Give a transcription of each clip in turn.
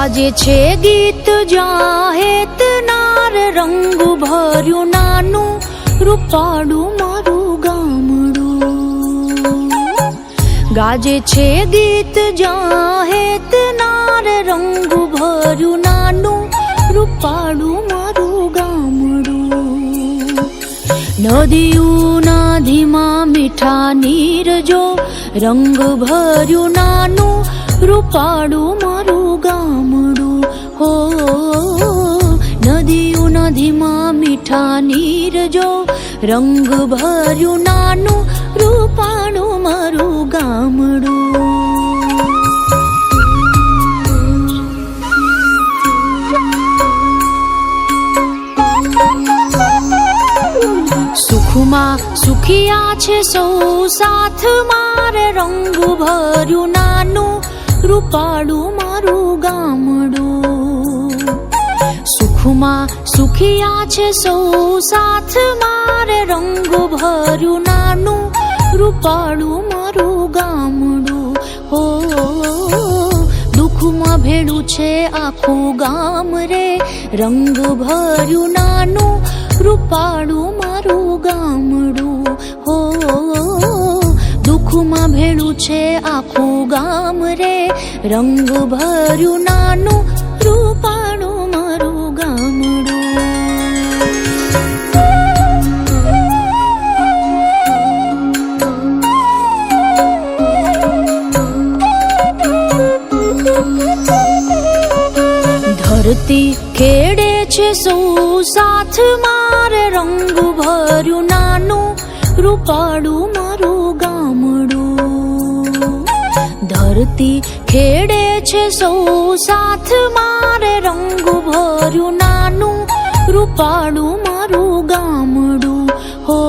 ગાજે છે ગીત જાહેત નાર રંગ ભર્યું નાનું રૂપાળું મારું ગામડું. ગાજે છે ગીત જાહેત નાર રંગ ભર્યું નાનું રૂપાળું મારું ગામડું. નદીઓના ધીમા મીઠા નીર જો રંગ ભર્યું નાનું રૂપાળું મારું ગામડું. હો નદીઓના ધીમા મીઠા નીર જો રંગ ભર્યું નાનું રૂપાળું મારું ગામડું. સુખમાં સુખિયા છે સૌ સાથ મારે રંગ ભર્યું નાનું રૂપાળું મારું ગામડું. સુખમાં સુખિયા છે સૌ સાથ મારે રંગ ભર્યું નાનું રૂપાળું મારું ગામડું. હો દુઃખમાં ભેળું છે આખું ગામ રે રંગ ભર્યું નાનું રૂપાળું મારું ગામડું. હો દુઃખમાં ભેળું છે આખું ગામ રે રંગ ભર્યું નાનું રૂપાળું મારું ગામડું. ધરતી ખેડે છે સૌ સાથ મારે રંગ ભર્યું નાનું રૂપાળું મારું ગામડું. ધરતી ખેડે છે સૌ સાથ મારે રંગ ભર્યું નાનું રૂપાળું મારું ગામડું. હો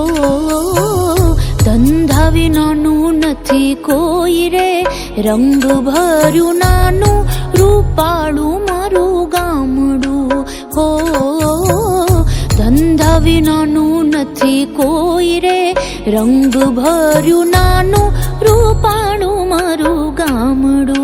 ધંધા વિનાનું નથી કોઈ રે રંગ ભર્યું નાનું રૂપાળું મારું ગામડું. હો ધંધા વિનાનું નથી કોઈ રે રંગ ભર્યું નાનું રૂપાળું મારું ગામડું.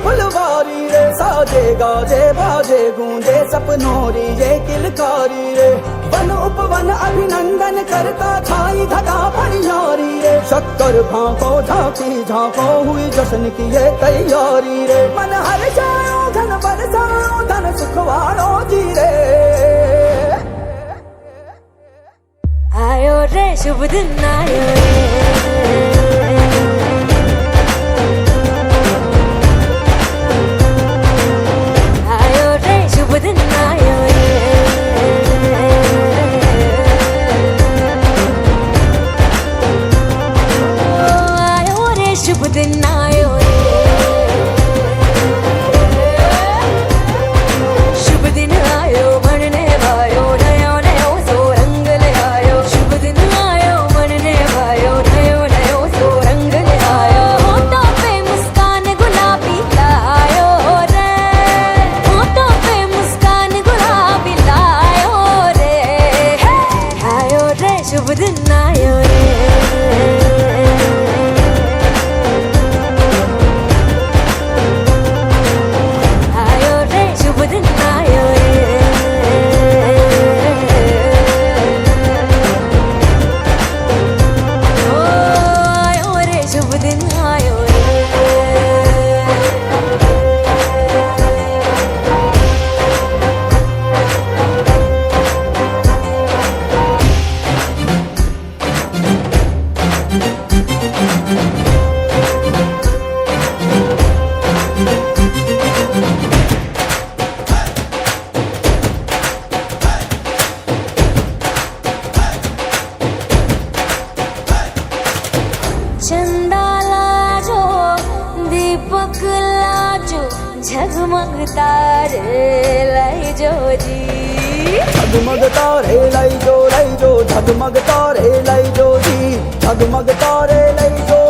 फुलवारी रे साजे गाजे बाजे गूंजे सपनों री ये किलकारी रे. वन उपवन अभिनंदन करता छाई घटा परियारी रे. शक्कर भांको झांकी झांको हुई जश्न की ये तैयारी रे. मन हर जाओ धन बरसाओ धन सुखवारो जी रे. आयो रे शुभ दिन आयो रे. झगमग तारे लाई जो जी, झगमग तारे लाई जो झगमग तारे लाई जो जी, झगमग तारे लाई जो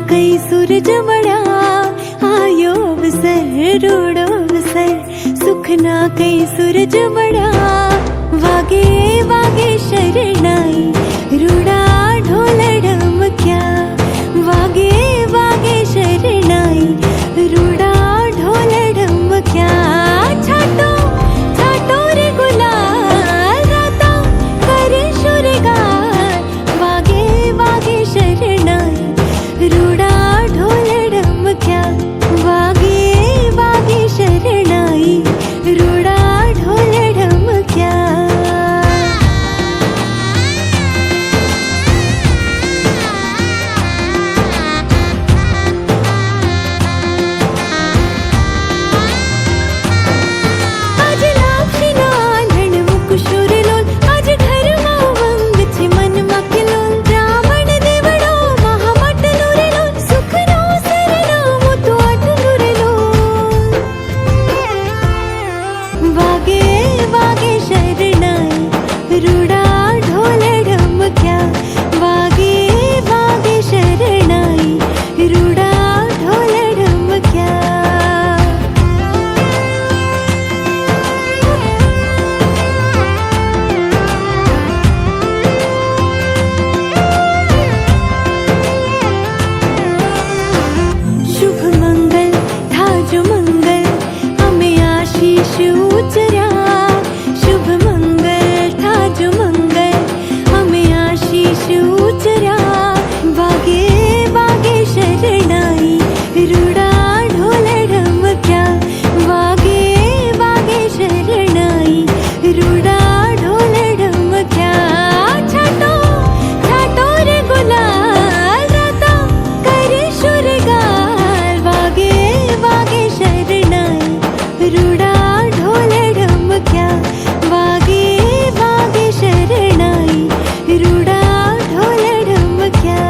कई सूरज मड़ा आयो अवसर रूड़ो अवसर सुख ना कई सूरज मड़ा वागे वागे शरणाई रूड़ा ढोल ढमक्या वागे वागे शरणाई रूड़ा ढोल ढमक्या छाटो छाटो रे गुलाल राता करे शुरगार वागे वागे शरणाई रूड़ा ढोल ढमक्या वागे वागे शरणाई रूड़ा ढोल ढमक्या आज लाक्षी नांधण मुकुशूर लोल आज घर वंग छे मन मखलोल ब्राह्मण देवड़ो महामट नुरे लोल सुख नो सरनामो तो आठ नुरे लोल वागे वागे शरणाई रूड़ा ढोल ढमक्या वागे वागे शरणाई रूड़ा ढोल ढमक्या शुभ मंगल था जो मंगल हमें आशीष उचरा शुभ मंगल था जो मंगल हमें आशीष उचरा वागे वागे शरणाई रूड़ा ढोल ढमक्या वागे वागे शरणाई रूड़ा ढोल ढमक्या छाटो छाटो रे गुलाल राता करे शुरगार वागे वागे शरणाई रूड़ा ढोल ढमक्या वागे वागे शरणाई रूड़ा ढोल ढमक्या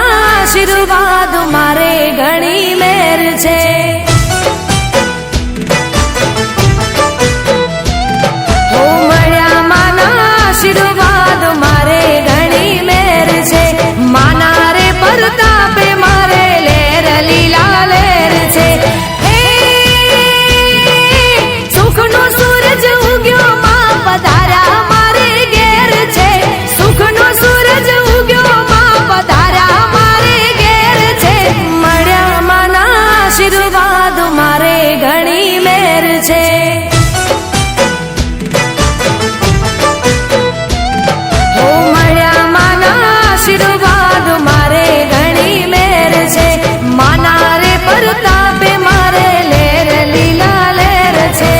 આશીર્વાદ મારે ઘણી મેર છે હો મળ્યા માના આશીર્વાદ મારે ઘણી મેર છે માના રે પરતાપે મારે લેર લીલા લેર છે હે સુખનો સૂરજ ઉગ્યો માં પધારા મારે ઘેર છે સુખનો સૂરજ ઉગ્યો માં પધારા આશીર્વાદ મારે ઘણી મેર છે હો મળ્યા માના આશીર્વાદ મારે ઘણી મેર છે માના રે પરતાપે મારે લેર લીલા લેર છે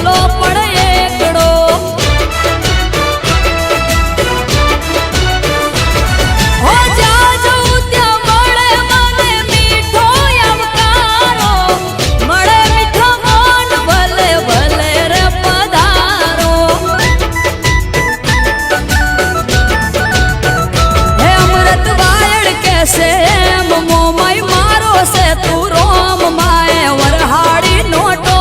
એકલો પણ એકડો હો જા જઉં ત્યાં મળે મને મીઠો આવકારો મળે મીઠો મોન ભલે ભલે રે પધારો હે અમૃત વાયડ કેસે મોમાઈ મારો છે તું રોમ માય વરહાડી નોટો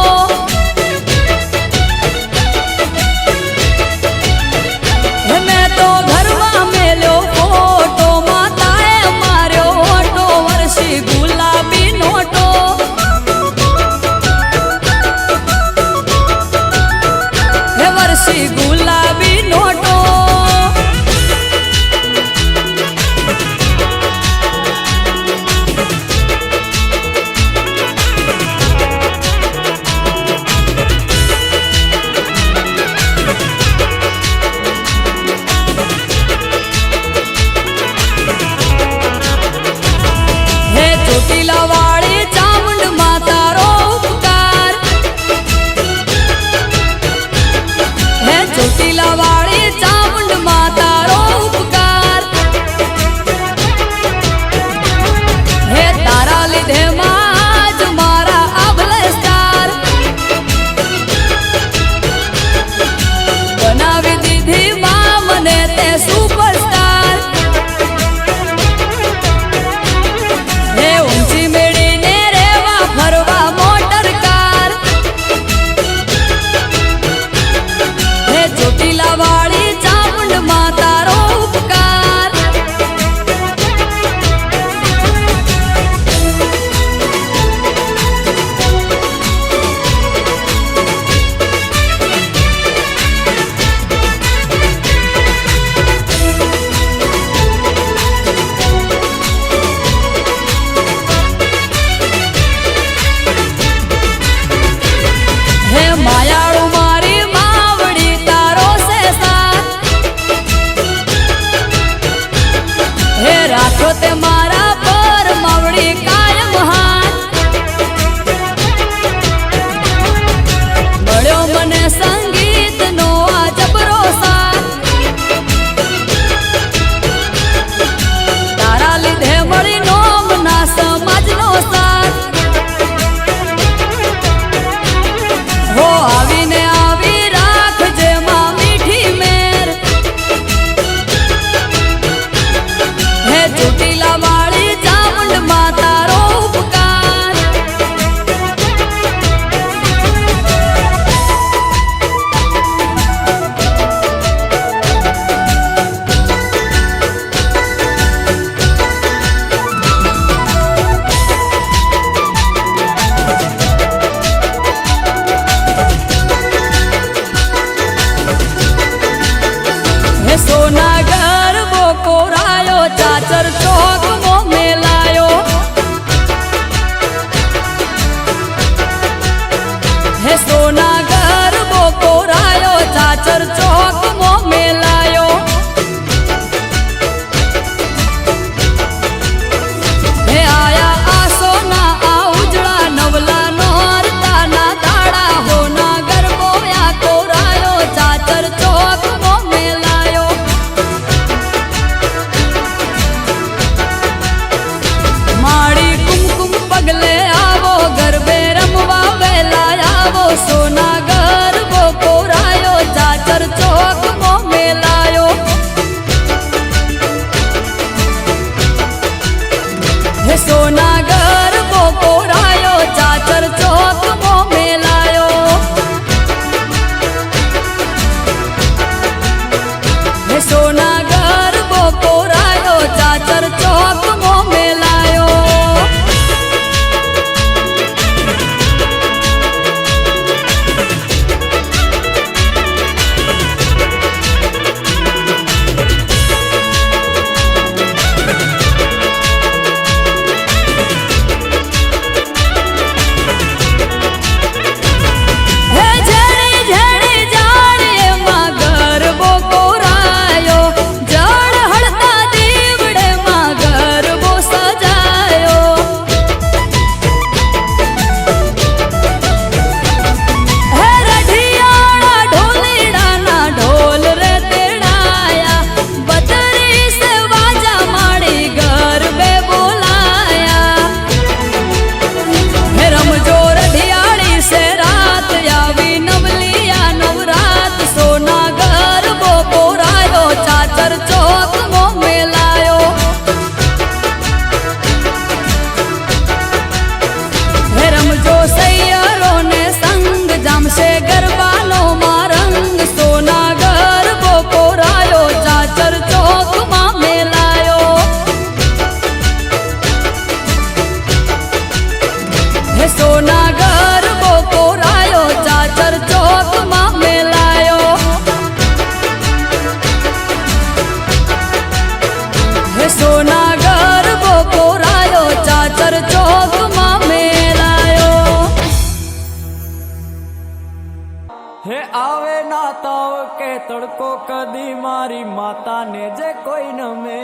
હે આવે ના તાવ કે તડકો કદી મારી માતાને જે કોઈ નમે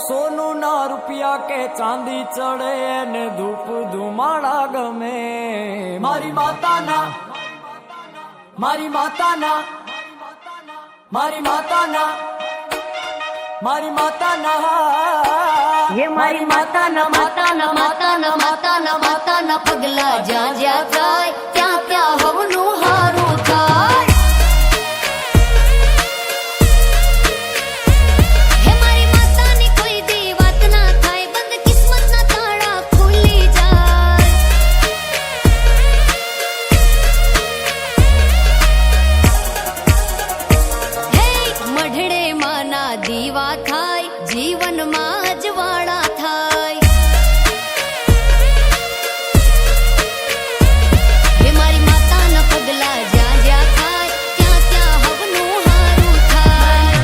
સોનું ના રૂપિયા કે ચાંદી ચડે એને ધૂપ ધુમાડા ગમે મારી માતાના મારી માતાના મારી માતાના મારી માતાના ये मारी माताना माताना माताना माताना माताना पगला ज्યાં જ્યાં થાય ત્યાં ત્યાં હવનું હારું થાય હે મારી માતાની કોઈ દી વાત ના થાય બંધ કિસ્મતના તાળા ખુલી જાય હે મઢડે માના દીવા થાય જીવનમાં અજવાળા થાય હે મારી માતાના પગલા જ્યાં જ્યાં થાય ત્યાં ત્યાં હવનું હારું થાય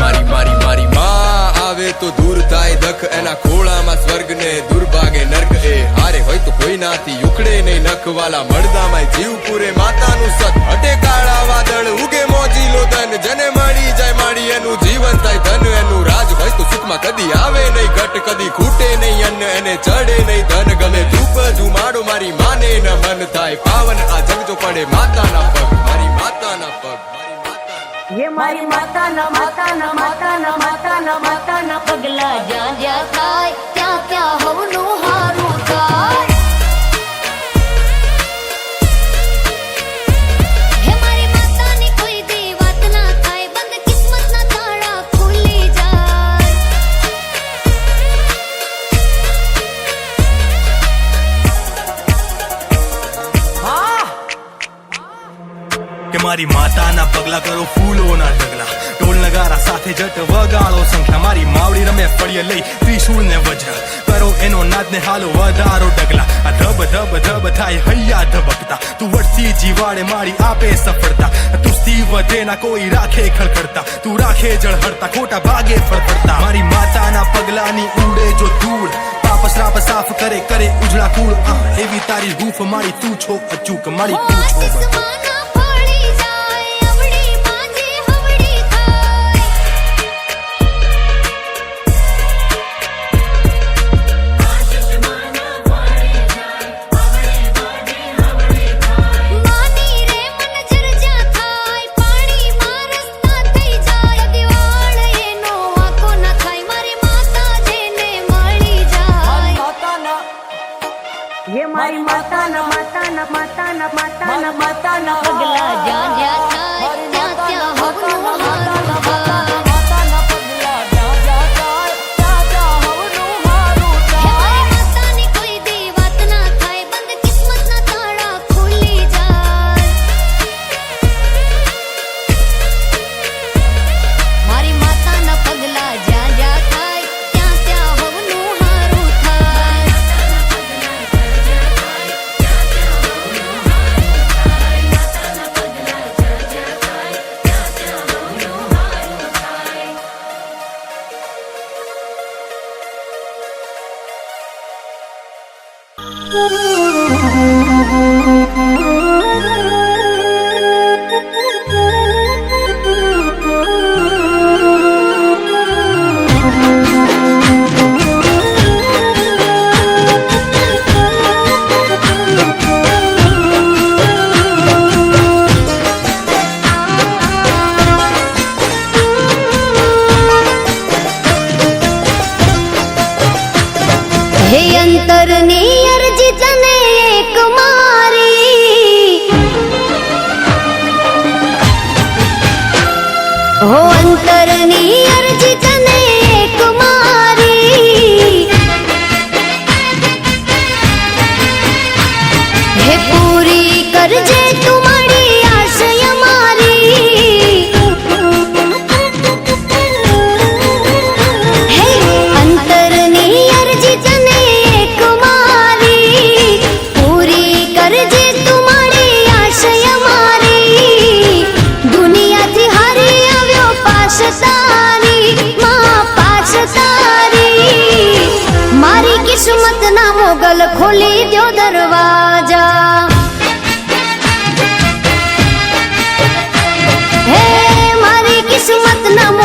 મારી મારી મારી માં આવે તો દૂર થાય દખ એના ખોળામાં સ્વર્ગ ને દુર્ભાગે નર્ક એ હારે હોય તો કોઈ નાથી ઉખડે નહીં નખવાલા મળદામાં જીવ પૂરે માતાનું સત હટે કાળા વાદળ ઉગે મોજીલો ધન જને મળી જાય માડી એનું જીવન થાય ધન એનું રાજ હોય તો સુખમાં કદી આવે નહીં ઘટ કદી ખૂટે નહીં અન્ન એને ચડે નહીં ધન ગમે ધૂપ જુમાડો મારી માને ન મન થાય પાવન આ જગ જો પડે માતાના પગ મારી માતાના પગ ये मारी माताना माताना माताना माताना माताना पगला ज्યાં જ્યાં થાય ત્યાં ત્યાં હવનું હારું થાય હે મારી માતાની કોઈ દી વાત ના થાય બંધ કિસ્મતના તાળા ખુલી જાય કે મારી માતાના પગલા કરો ફૂલોના ઢગલા ઢોલ નગારા સાથે જટ વગાડો સંખ્યા મારી માવડી રમે ફળીએ લઈ ત્રિશૂળ ને વજ્ર કરો એનો નાદ ને હાલો વધારો ડગલા આ ધબ ધબ ધબ થાય હૈયા ધબકતા તું વળતી જીવાડે મારી આપે સફળતા તું સ્તી વધે ના કોઈ રાખે ખડખડતા તું રાખે જળહળતા ખોટા ભાગે ફળફડતા મારી માતાના પગલાની ઉડે જો ધૂળ પાપ શ્રાપ સાફ કરે કરે ઉજળા કુળ એવી તારી હૂફ મારી તું છો અચૂક મારી તું છો આસમાના ફળી જાય અવળી માંજી હવળી થાય માની રે મન જરજા થાય પાણીમાં રસ્તા થઈ જાય દિવાળ એનો વાંકો ના થાય મારી માતા જેને મળી જાય માતાના ये मारी माताना माताना माताना माताना माताना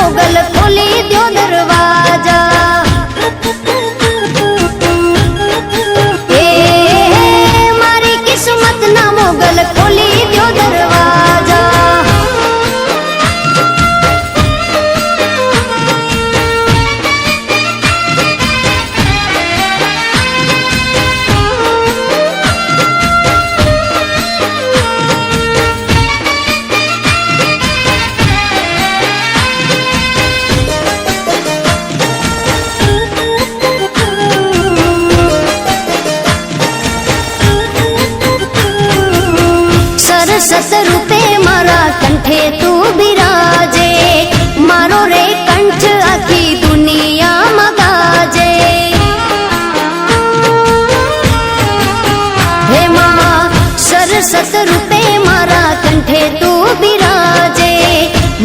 મોગલ ખોલી દ્યો દરવાજા એ મારી કિસ્મત ના મોગલ ખોલી દ્યો દરવાજા સરસ રૂપે મારા કંઠે તું બિરાજે મારો રે કંઠ આખી દુનિયામાં ગાજે હે માં સરસ રૂપે મારા કંઠે તું બિરાજે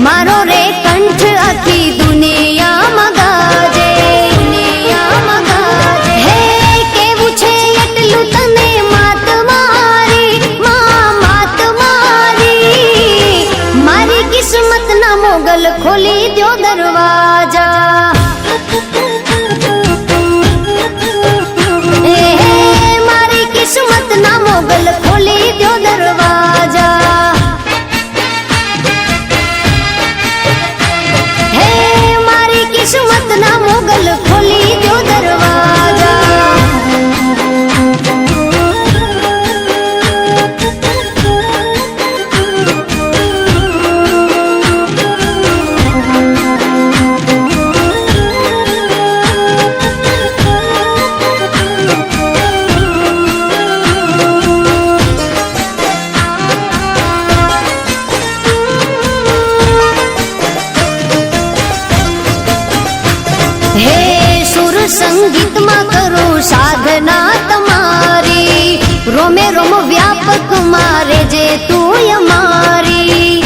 મારો રે કંઠ આખી દુનિયામાં ગાજે દુનિયામાં ગાજે હે કેવું છે એટલું તને માત મારી માત મારી મારી કિસ્મત ના મોગલ ખોલી દ્યો દરવાજા મારી કિસ્મત ના મોગલ ખોલી દ્યો દરવાજા હે મારી કિસ્મત ના મોગલ ખોલી દ્યો દરવાજા હે સુર સંગીતમાં કરું સાધના તમારી રોમે રોમ વ્યાપક મારે જે તું અમારી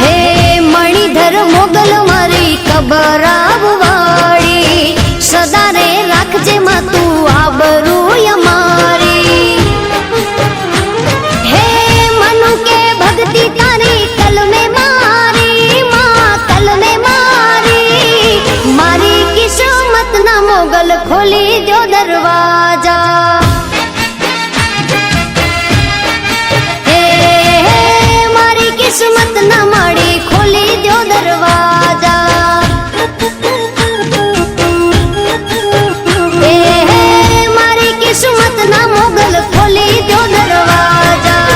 હે મણિધર મોગલ મારી કબર આવવાળી સદા રે રાખજે માં તું આબરૂ અમારી હે મનુ કે ભક્તિ તારી કલમે મારી માં કલમે મારી મારી કિસ્મત ના મોગલ ખોલી દ્યો દરવાજા હે મારી કિસ્મત ના માળી ખોલી દ્યો દરવાજા હે મારી કિસ્મત ના મોગલ ખોલી દ્યો દરવાજા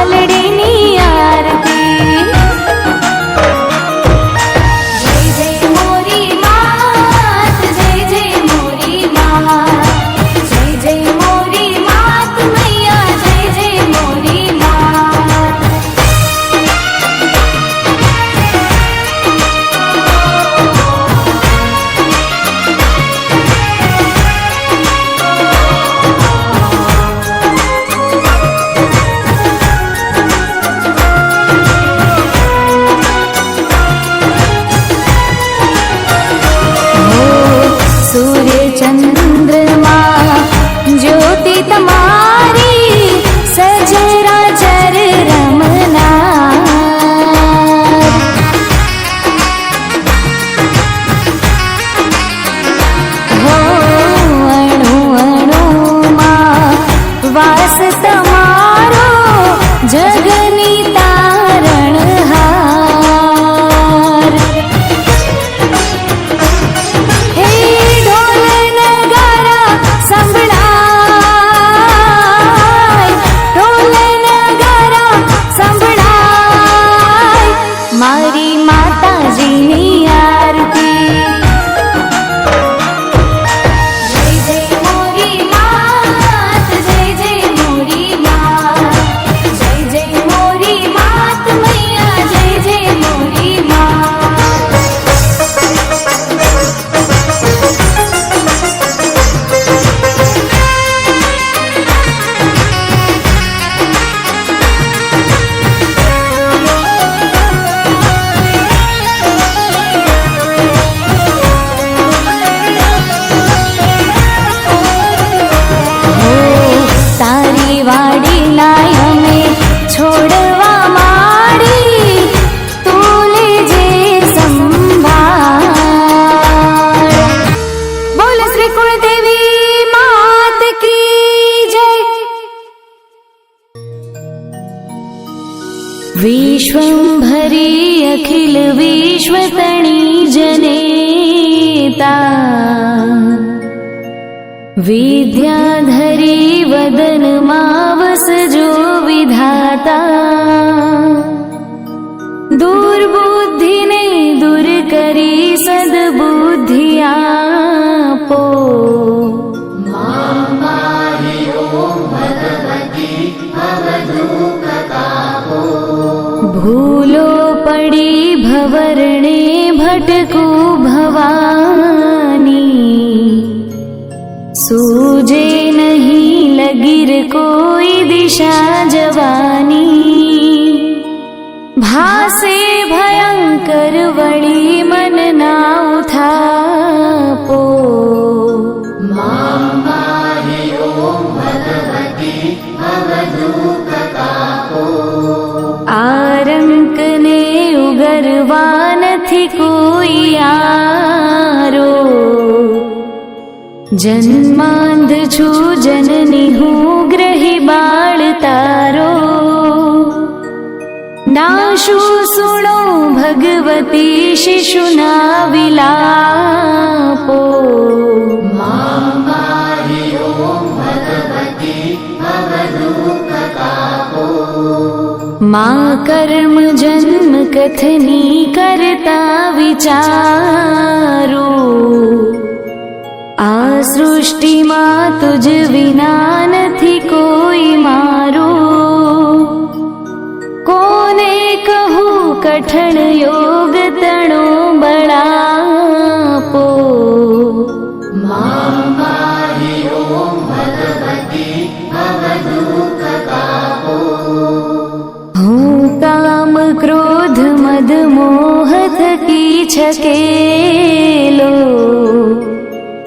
પલડીની આરતી જય જય મોરી માત જય જય મોરી માત જય જય મોરી માત મૈયા જય જય મોરી માત सूर्य चंद्रमा ज्योति तुम्हारी सचराचर रमनार हो अणु अणुमा वास तमारो जगनी तारणहार હે ઢોલ નગારા સંભળાય ઢોલ નગારા સંભળાય મારી માતાજીની આરતી જય જય મોરી માત જય જય મોરી માત જય જય મોરી માત મૈયા જય જય મોરી માત તારી વાડી લાય અમે છોડવા માડી તું લેજે સંભાળ બોલ શ્રી કુળદેવી માત કી જય વિશ્વંભરી અખિલ વિશ્વતણી જનેતા વિદ્યાધરી વદનમાં વસજો વિધાતા દુર્બુદ્ધિને દૂર કરી સદબુદ્ધિ આપો ભૂલો પડી ભવરણે ભટકું ભવાની सूझे नहीं लगिर कोई दिशा जवानी भासे भयंकर वड़ी मन ना उठापो आरंक ने उगरवा નથી કોઈ આરો જન્માંધ છું જનની હું ગ્રહી બાળ તારો નાશું સુણો ભગવતી શિશુના વિલાપો માં કર્મ જન્મ કથની કરતા વિચારો આ સૃષ્ટિમાં તુજ વિના નથી કોઈ મારો કોને કહું કઠણ યોગ તણો બળાપો હું કામ ક્રોધ મદ મોહ થકી છકેલો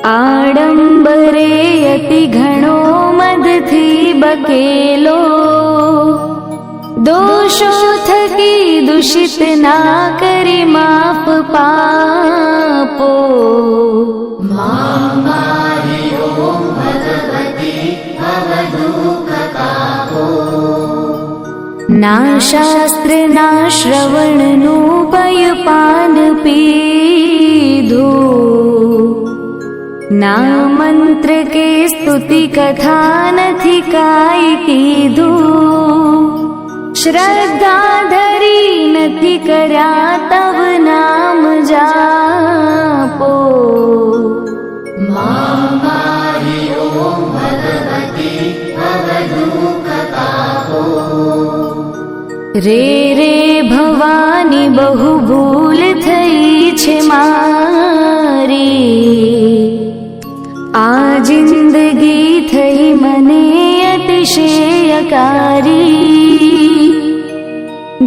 આડંબરે અતિ ઘણો મદથી બકેલો દોષો થકી દૂષિત ના કરી માફ પાપો ના શાસ્ત્ર ના શ્રવણનું પયપાન પીધું ના મંત્ર કે સ્તુતિ કથા નથી કાંઈ કીધું શ્રદ્ધા ધરી નથી કર્યા તવ નામ જાપો રે રે ભવાની બહુ ભૂલ થઈ છે મારી આ જિંદગી થઈ મને અતિશયકારી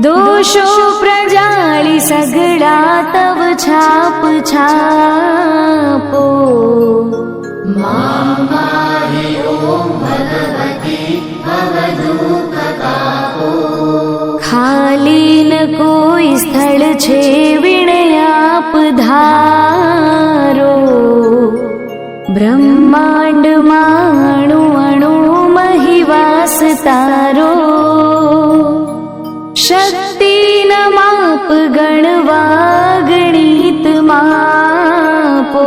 દોષો પ્રજાળી સગડા તવ છાપ છાપો ખાલી ન કોઈ સ્થળ છે વિણયાપ ધારો બ્રહ્માંડમાં અણુ અણુ મહિવાસ તારો શક્તિ ન માપ ગણવા ગણિત માપો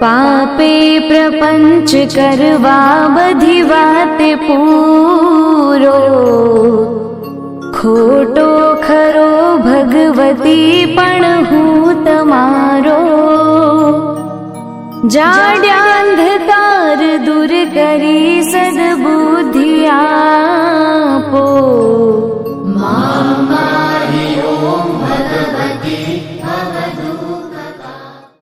પાપે પ્રપંચ કરવા બધી વાતે પૂરો ખોટો ખરો ભગવતી પણ હું તમારો જાડ્યાંધકાર દૂર કરી સદબુદ્ધિ આપો